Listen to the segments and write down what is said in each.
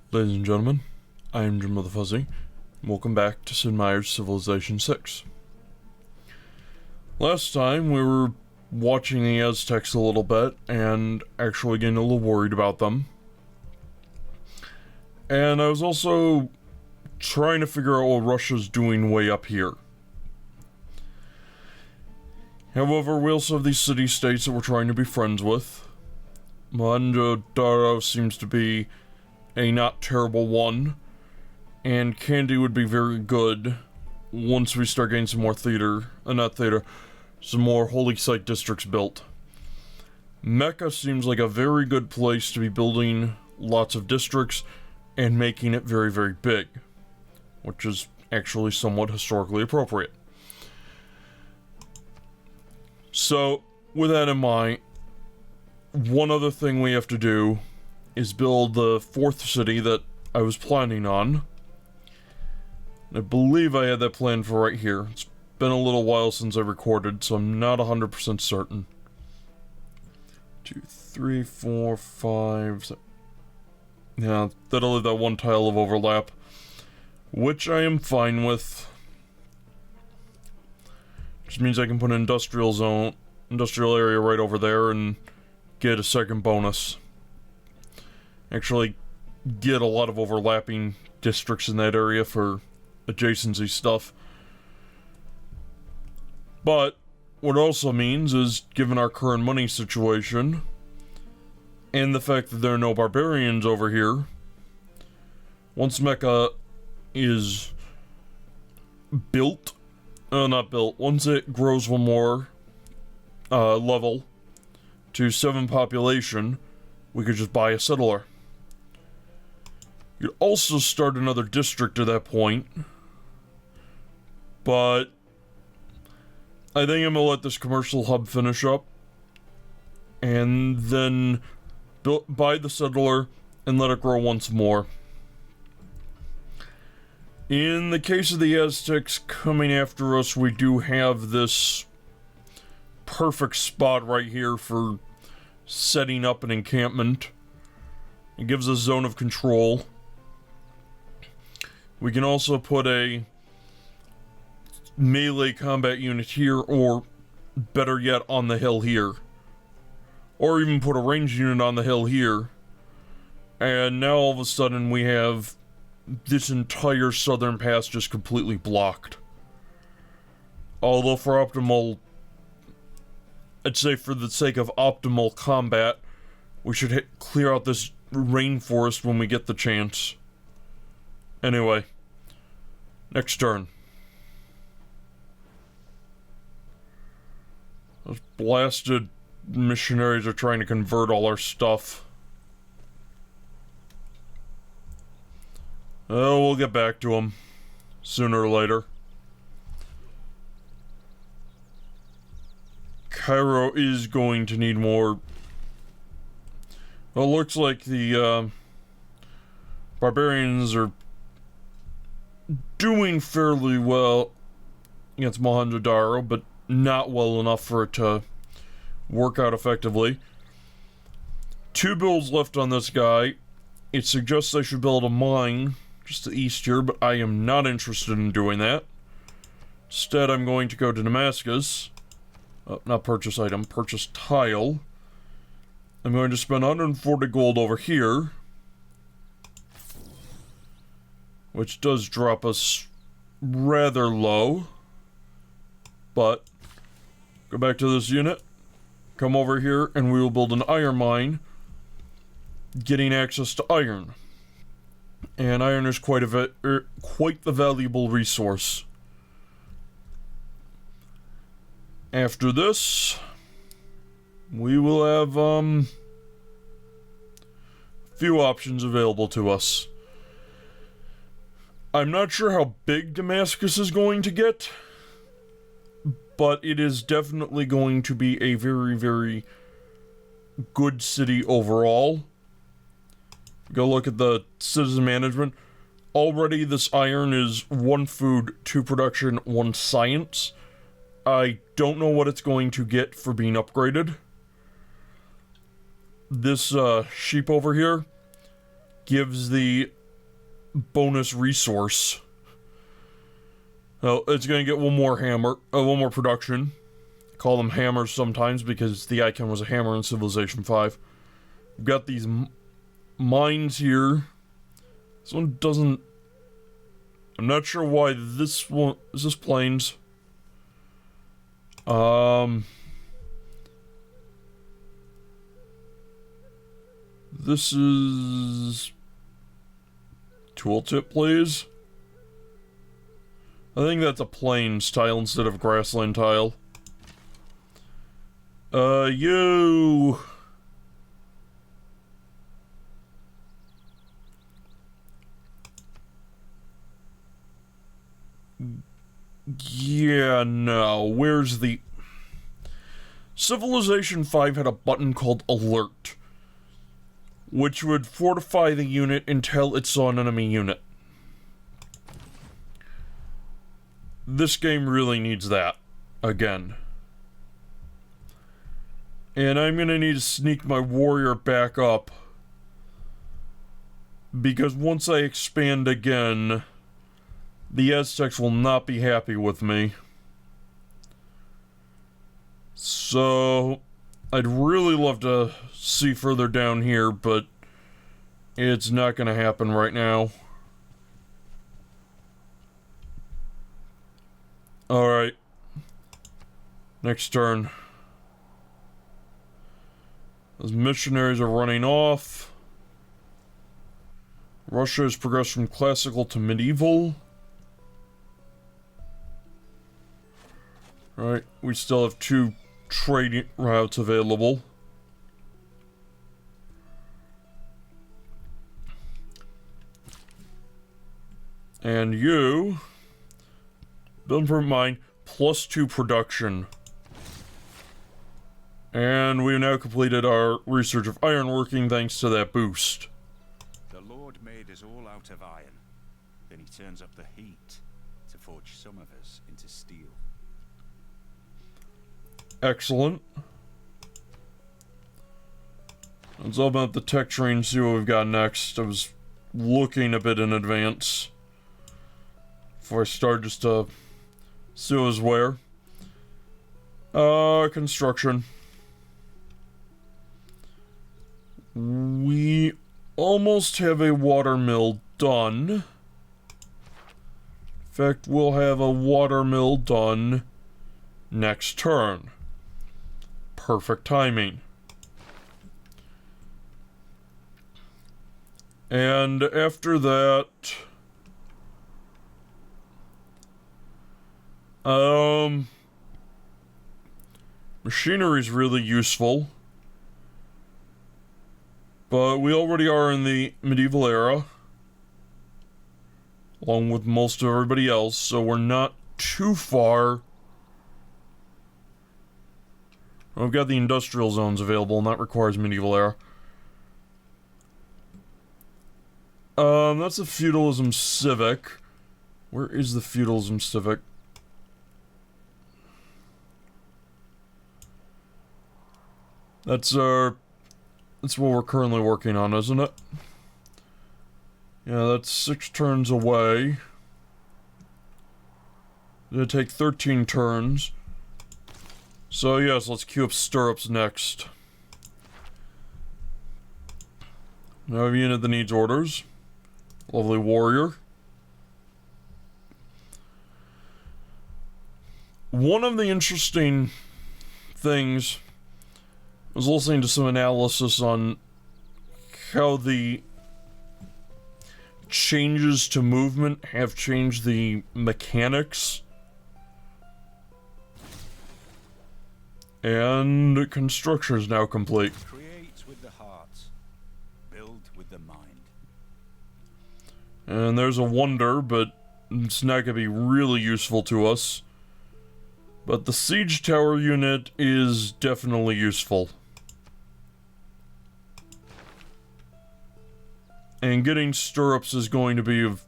Ladies and gentlemen, I am Jim of the Fuzzy. Welcome back to Sid Meier's Civilization 6. Last time we were watching the Aztecs a little bit and actually getting a little worried about them. And I was also trying to figure out what Russia's doing way up here. However, we also have these city-states that we're trying to be friends with. Mohenjo-Daro seems to be a not terrible one, and Kandy would be very good once we start getting some more some more holy site districts built. Mecca seems like a very good place to be building lots of districts and making it very, very big, which is actually somewhat historically appropriate. So, with that in mind, one other thing we have to do is build the fourth city that I was planning on. I believe I had that planned for right here. It's been a little while since I recorded, so I'm not 100% certain. 2, 3, 4, 5... Yeah, that'll leave that one tile of overlap, which I am fine with. Which means I can put an industrial area right over there and get a second bonus. Actually, get a lot of overlapping districts in that area for adjacency stuff. But what it also means is, given our current money situation, and the fact that there are no barbarians over here, once Mecca is built, once it grows one more level to 7 population, we could just buy a settler. You could also start another district at that point, but I think I'm gonna let this commercial hub finish up, and then buy the settler and let it grow once more. In the case of the Aztecs coming after us, we do have this perfect spot right here for setting up an encampment. It gives us a zone of control. We can also put a melee combat unit here, or better yet, on the hill here. Or even put a ranged unit on the hill here. And now all of a sudden we have this entire southern pass just completely blocked. Although I'd say for the sake of optimal combat, we should clear out this rainforest when we get the chance. Anyway, next turn. Those blasted missionaries are trying to convert all our stuff. Oh, we'll get back to them sooner or later. Cairo is going to need more. Well, it looks like the barbarians are doing fairly well against Mohenjo-Daro, but not well enough for it to work out effectively. 2 builds left on this guy. It suggests I should build a mine just to the east here, but I am not interested in doing that. Instead, I'm going to go to Damascus. Not purchase item, purchase tile. I'm going to spend 140 gold over here, which does drop us rather low. But go back to this unit, come over here, and we will build an iron mine, getting access to iron. And iron is quite the valuable resource. After this, we will have a few options available to us. I'm not sure how big Damascus is going to get, but it is definitely going to be a very, very good city overall. Go look at the citizen management. Already this iron is 1 food, 2 production, 1 science. I don't know what it's going to get for being upgraded. This sheep over here gives the bonus resource. Oh, it's gonna get one more one more production. Call them hammers sometimes because the icon was a hammer in Civilization 5. We've got these mines here. This one doesn't... I'm not sure why this one... Is this plains? This is... Tooltip, please? I think that's a plains tile instead of a grassland tile. You... Yeah, no. Where's the... Civilization 5 had a button called Alert, which would fortify the unit until it saw an enemy unit. This game really needs that. Again. And I'm gonna need to sneak my warrior back up. Because once I expand again, the Aztecs will not be happy with me. So, I'd really love to see further down here, but it's not gonna happen right now. Alright. Next turn. Those missionaries are running off. Russia has progressed from classical to medieval. Right, we still have 2 trade routes available. And you... Build improvement mine, +2 production. And we've now completed our research of ironworking thanks to that boost. The Lord made us all out of iron. Then he turns up the heat to forge some of us into steel. Excellent. Let's open up the tech tree and see what we've got next. I was looking a bit in advance before I start just to see what was where. Construction. We almost have a watermill done. In fact, we'll have a watermill done next turn. Perfect timing. And after that... Machinery is really useful. But we already are in the medieval era. Along with most of everybody else, so we're not too far. We've got the industrial zones available, and that requires medieval era. That's the feudalism civic. Where is the feudalism civic? That's what we're currently working on, isn't it? Yeah, that's 6 turns away. It'll take 13 turns. So yes, let's queue up stirrups next. Now we have a unit that needs orders. Lovely warrior. One of the interesting things... I was listening to some analysis on how the changes to movement have changed the mechanics. And construction is now complete. Create with the heart, build with the mind. And there's a wonder, but it's not going to be really useful to us. But the siege tower unit is definitely useful. And getting stirrups is going to be of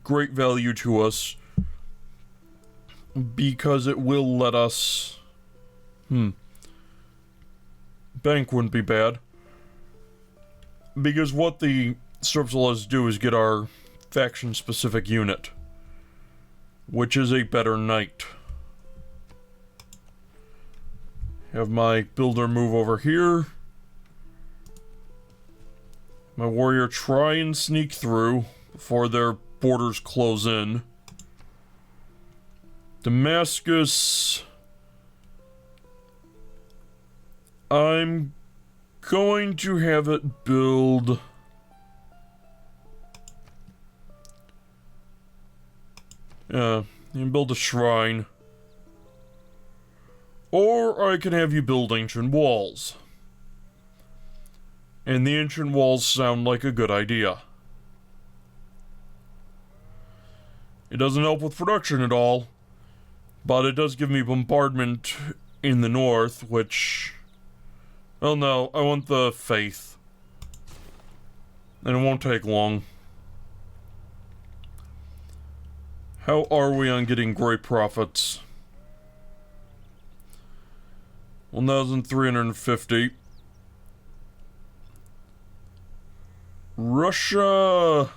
great value to us. Because it will let us... Bank wouldn't be bad. Because what the stirrups will let us do is get our faction-specific unit, which is a better knight. Have my builder move over here. My warrior try and sneak through before their borders close in. Damascus... I'm going to have it build... Yeah, you can build a shrine. Or I can have you build ancient walls. And the ancient walls sound like a good idea. It doesn't help with production at all, but it does give me bombardment in the north, which... Well, no, I want the faith. And it won't take long. How are we on getting great profits? 1,350. Russia... Oh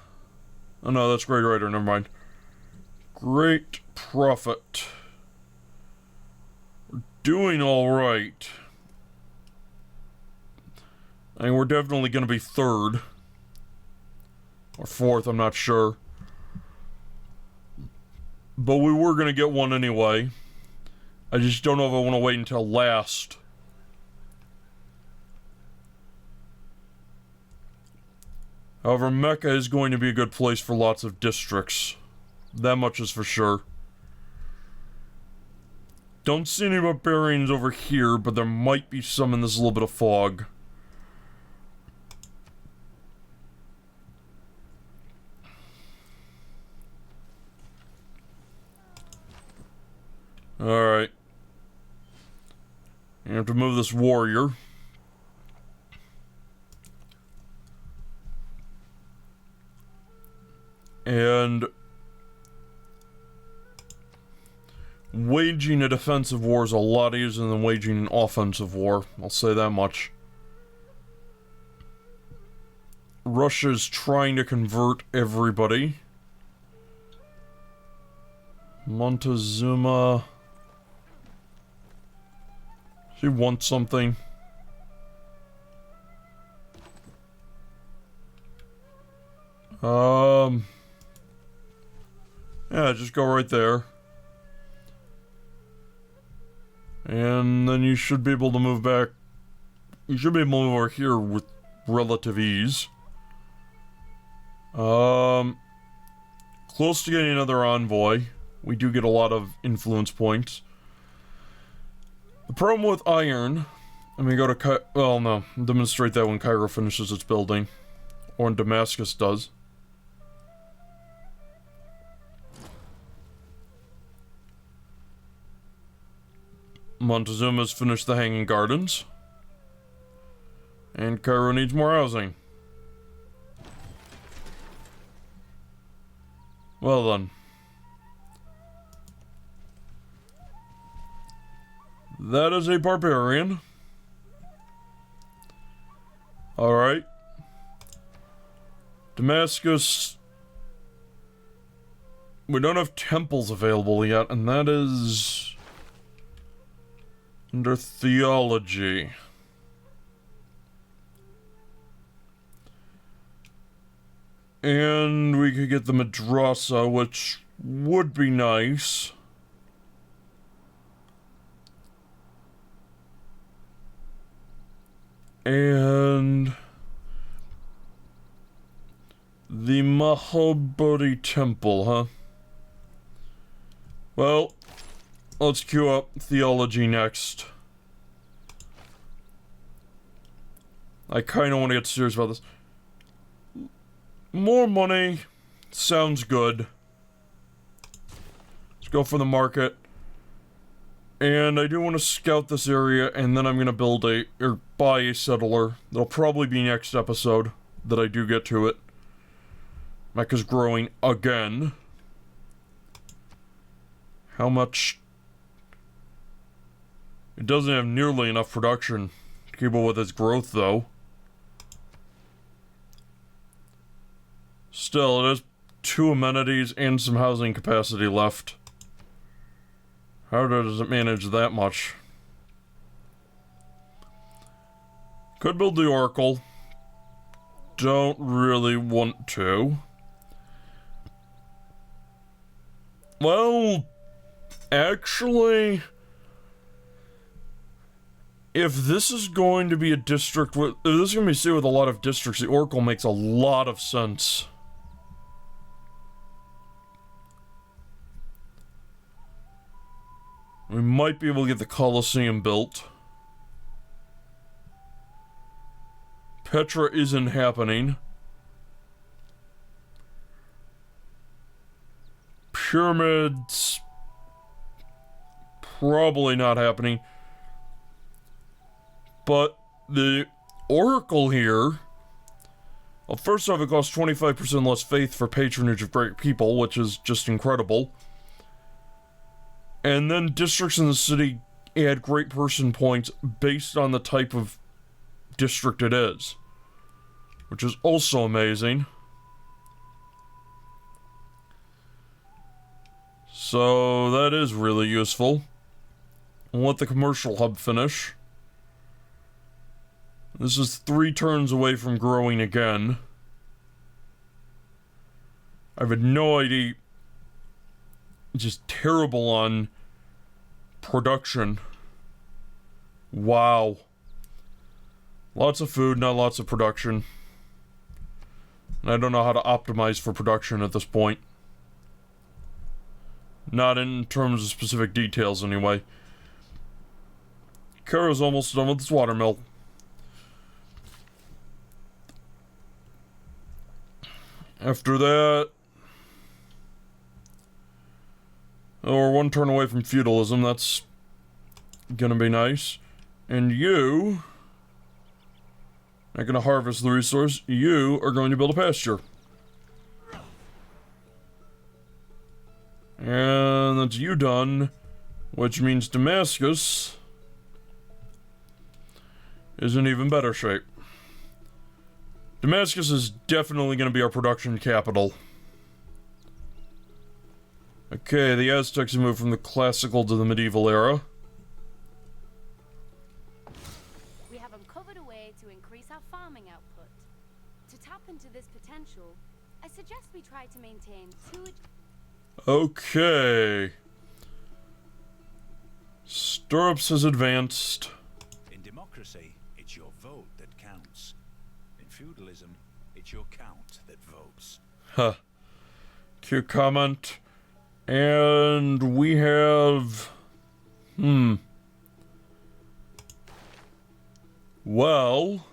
no, that's Great Writer, never mind. Great profit. We're doing alright. I mean, we're definitely gonna be third. Or fourth, I'm not sure. But we were gonna get one anyway. I just don't know if I want to wait until last. However, Mecca is going to be a good place for lots of districts. That much is for sure. Don't see any barbarians over here, but there might be some in this little bit of fog. Alright. You have to move this warrior. And waging a defensive war is a lot easier than waging an offensive war. I'll say that much. Russia's trying to convert everybody. Montezuma... She wants something. Yeah, just go right there. And then you should be able to move back. You should be able to move over here with relative ease. Close to getting another envoy. We do get a lot of influence points. The problem with iron, let me go to well, no, demonstrate that when Cairo finishes its building. Or when Damascus does. Montezuma's finished the Hanging Gardens. And Cairo needs more housing. Well then. That is a barbarian. Alright. Damascus. We don't have temples available yet, and that is under theology. And we could get the madrasa, which would be nice. And the Mahabodhi Temple, huh? Well, let's queue up theology next. I kinda want to get serious about this. More money sounds good. Let's go for the market. And I do want to scout this area, and then I'm gonna build or buy a settler. That'll probably be next episode that I do get to it. Mecca's growing again. How much? It doesn't have nearly enough production to keep up with its growth, though. Still, it is 2 amenities and some housing capacity left. How does it manage that much? Could build the Oracle. Don't really want to. Well, actually, if this is going to be a district with, if this is going to be a city with a lot of districts, the Oracle makes a lot of sense. We might be able to get the Colosseum built. Petra isn't happening. Pyramids, probably not happening. But the Oracle here, well, first off, it costs 25% less faith for patronage of great people, which is just incredible. And then districts in the city add great person points based on the type of district it is, which is also amazing. So that is really useful. We'll let the commercial hub finish. This is 3 turns away from growing again. I've had no idea. Just terrible on production. Wow. Lots of food, not lots of production. And I don't know how to optimize for production at this point. Not in terms of specific details, anyway. Cairo's almost done with its watermill. After that... oh, we're 1 turn away from feudalism. That's gonna be nice. And you... not gonna harvest the resource. You are going to build a pasture. And that's you done, which means Damascus is in even better shape. Damascus is definitely going to be our production capital. Okay, the Aztecs have moved from the classical to the medieval era. We have uncovered a way to increase our farming output. To tap into this potential, I suggest we try to maintain 2... Okay. Stirrups has advanced. In democracy, it's your vote that counts. In feudalism, it's your count that votes. Huh. Cute comment. And we have... well...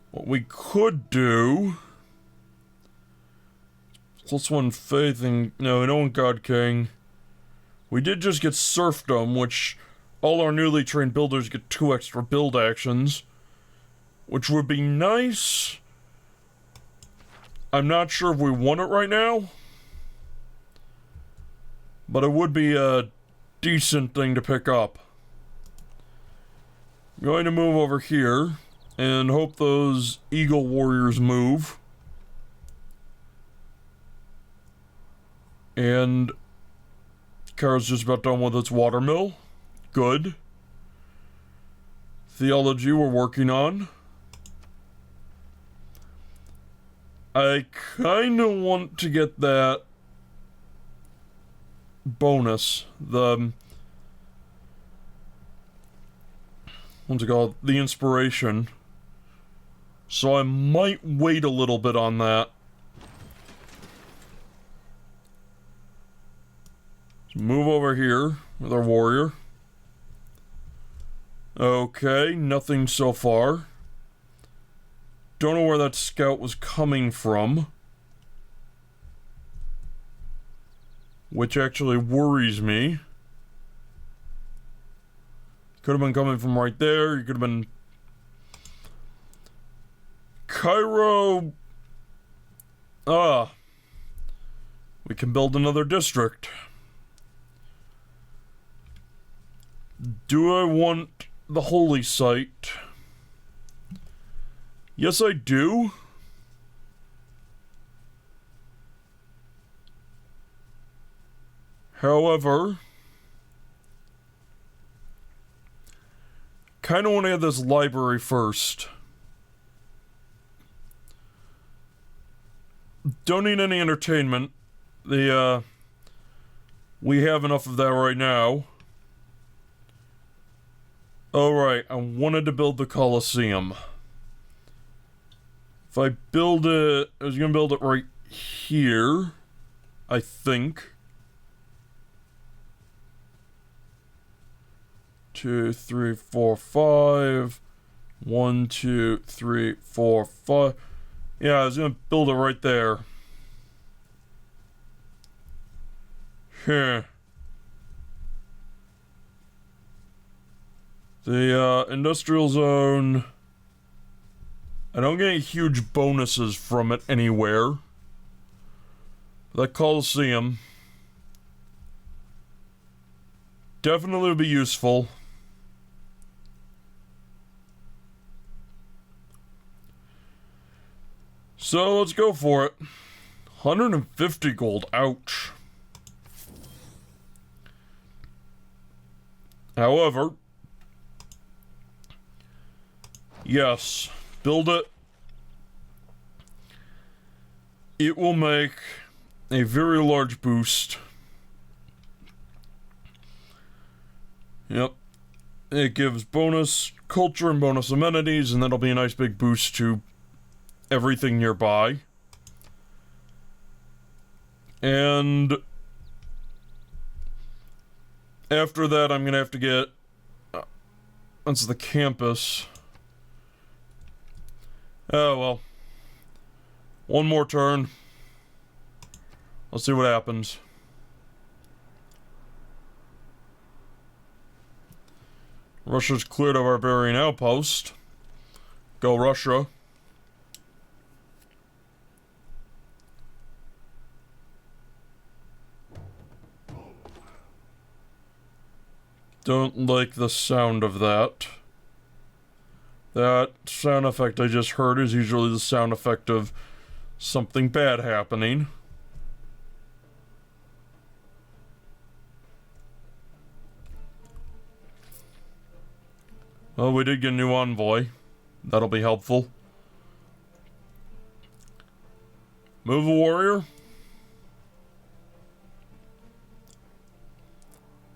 what we could do... +1 faith and... no, we don't want God King. We did just get serfdom, which all our newly trained builders get 2 extra build actions, which would be nice. I'm not sure if we want it right now, but it would be a decent thing to pick up. I'm going to move over here and hope those eagle warriors move. And Cairo's just about done with its watermill. Good. Theology we're working on. I kinda want to get that bonus. The... what's it called? The inspiration. So I might wait a little bit on that. Move over here with our warrior. Okay, nothing so far. Don't know where that scout was coming from. Which actually worries me. Could have been coming from right there. You could have been... Cairo... we can build another district. Do I want the holy site? Yes, I do. However, kind of want to have this library first. Don't need any entertainment. We have enough of that right now. Alright, I wanted to build the Colosseum. If I build it, I was gonna build it right here, I think. 2, 3, 4, 5. 1, 2, 3, 4, 5. Yeah, I was gonna build it right there. Here. The industrial zone. I don't get any huge bonuses from it anywhere. The Colosseum definitely would be useful. So let's go for it. 150 gold, ouch. However, yes, build it. It will make a very large boost. Yep. It gives bonus culture and bonus amenities, and that'll be a nice big boost to everything nearby. And after that, I'm gonna have to get onto the campus. Oh well. One more turn. Let's see what happens. Russia's cleared a barbarian outpost. Go Russia. Don't like the sound of that. That sound effect I just heard is usually the sound effect of something bad happening. Well, we did get a new envoy. That'll be helpful. Move a warrior.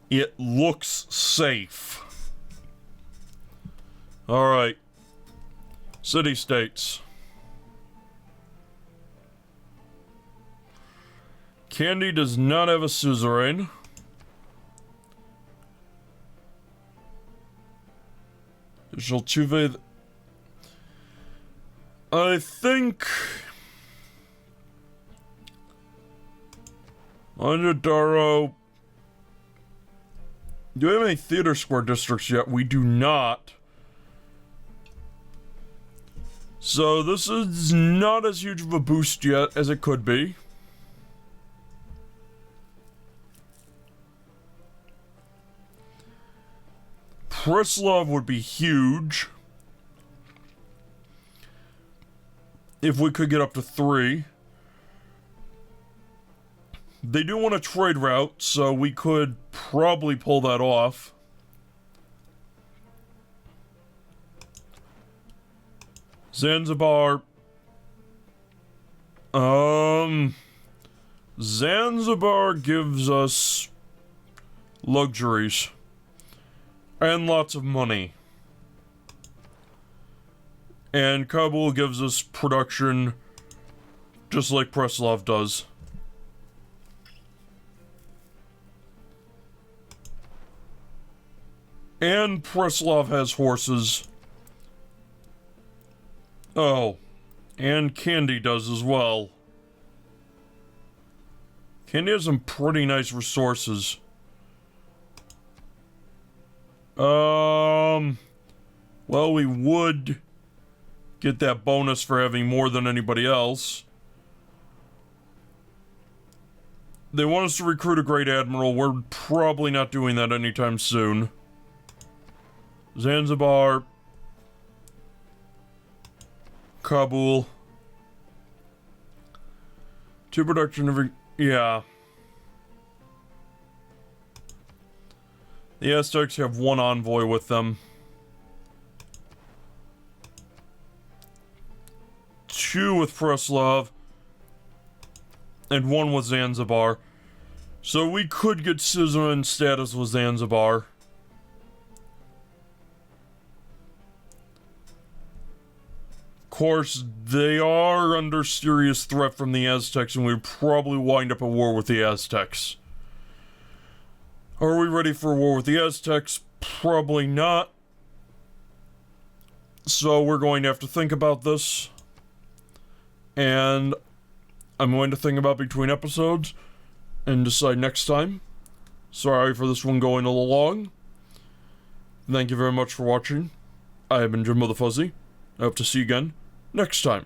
It looks safe. Alright. City-states. Candy does not have a suzerain. Zholtuve. I think under Daro. Do we have any theater square districts yet? We do not. So this is not as huge of a boost yet as it could be. Preslov would be huge if we could get up to 3. They do want a trade route, so we could probably pull that off. Zanzibar. Zanzibar gives us luxuries and lots of money. And Kabul gives us production just like Preslov does. And Preslov has horses. Oh, and Candy does as well. Candy has some pretty nice resources. Well, we would get that bonus for having more than anybody else. They want us to recruit a Great Admiral. We're probably not doing that anytime soon. Zanzibar. Kabul. 2 production every... Yeah. The Aztecs have one envoy with them. 2 with Preslav. And 1 with Zanzibar. So we could get Scissorman status with Zanzibar. Of course, they are under serious threat from the Aztecs, and we'd probably wind up at war with the Aztecs. Are we ready for a war with the Aztecs? Probably not. So we're going to have to think about this. And I'm going to think about between episodes and decide next time. Sorry for this one going a little long. Thank you very much for watching. I have been Jimbo the Fuzzy. I hope to see you again next time.